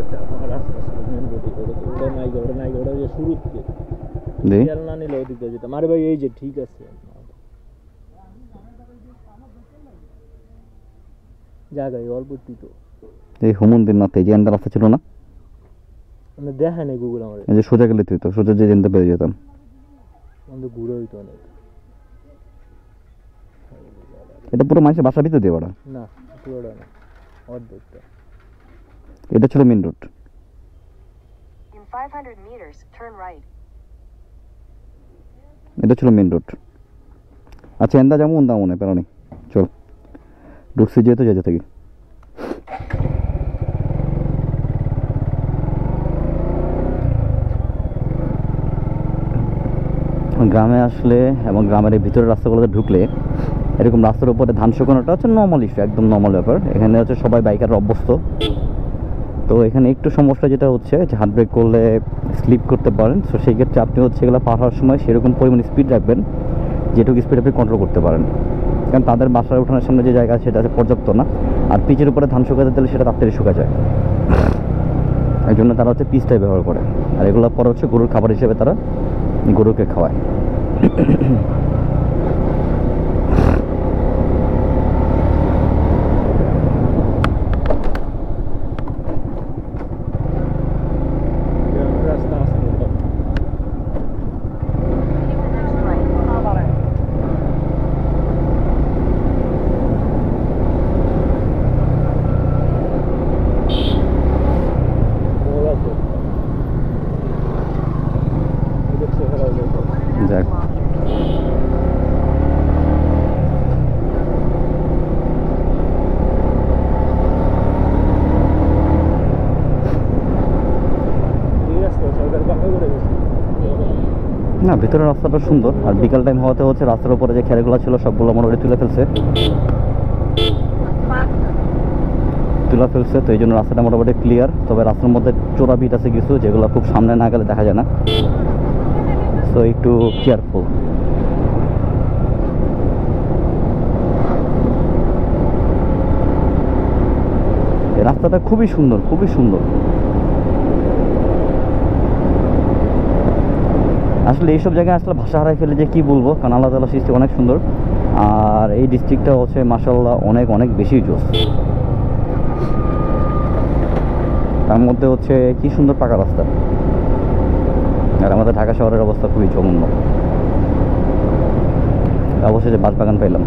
একটা রাস্তা ছিল মেন রোডে, ওটা নাই ওটা যে শুরু থেকে খেয়াল না নিলে ওদিকে যেতাম। আরে ভাই এই যে ঠিক আছে জায়গায় অল্প তো এই হুমন্দিরনাথ এই যে এন্ডা রাস্তা ছিল না, মানে দেখা নেই গুগল আমার, এই যে সোজা গেলে তুই তো সোজা যে জানতে পেরে যেতাম। আমাদের ঘুরে হইতো অনেক। এটা পুরো মানুষের বাসার ভিতর দিয়ে বাড়া না পুরোটা না, অর্ধেকটা। এটা ছিল main road. In 500 meters, turn right. এটা ছিল মেন রোড। আচ্ছা এন্দা যাবো ওন্দা মনে পেরানি, চল ঢুকছি যেহেতু যেতে থাকি। গ্রামে আসলে এবং গ্রামের এই ভিতরের রাস্তাগুলোতে ঢুকলে এরকম রাস্তার উপরে ধান শুকানোটা হচ্ছে নর্মাল ইস্যু, একদম নর্মাল ব্যাপার। এখানে হচ্ছে সবাই বাইকার অভ্যস্ত। তো এখানে একটু সমস্যা যেটা হচ্ছে যে হাত ব্রেক করলে স্লিপ করতে পারেন। সো সেই ক্ষেত্রে আপনি হচ্ছে এগুলো পার হওয়ার সময় সেরকম পরিমাণ স্পিড রাখবেন যেটুকু স্পিড আপনি কন্ট্রোল করতে পারেন, কারণ তাদের বাসার উঠানোর সামনে যে জায়গা সেটা পর্যাপ্ত না। আর পিচের উপরে ধান শুকাতে দিলে সেটা তাড়াতাড়ি শুকা যায়, এই জন্য তারা হচ্ছে পিচটাই ব্যবহার করে। আর এগুলো পরে হচ্ছে গরুর খাবার হিসেবে তারা গরুকে খাওয়ায়। রাস্তা আসতে যাক না, ভিতরের রাস্তাটা সুন্দর। আর বিকাল টাইম হওয়াতে হচ্ছে রাস্তার উপরে যে খেলাগুলো ছিল সবগুলো মোটামুটি তুলে ফেলছে। তো এই জন্য রাস্তাটা মোটামুটি ক্লিয়ার। তবে রাস্তার মধ্যে চোরা বিট আছে কিছু, যেগুলো খুব সামনে না গেলে দেখা যায় না, সো একটু কেয়ারফুল। এই রাস্তাটা খুবই সুন্দর, খুবই সুন্দর। আসলে এইসব জায়গায় আসলে ভাষা হারাই ফেলে যে কী বলবো, কারণ আল্লাহ তাআলা সৃষ্টি অনেক সুন্দর। আর এই ডিস্ট্রিক্টটা হচ্ছে মাশাআল্লাহ অনেক অনেক বেশি জোস। তার মধ্যে হচ্ছে কি সুন্দর পাকা রাস্তা। আর আমাদের ঢাকা শহরের অবস্থা খুবই জঘন্য। অবশেষে বাঁশবাগান পাইলাম।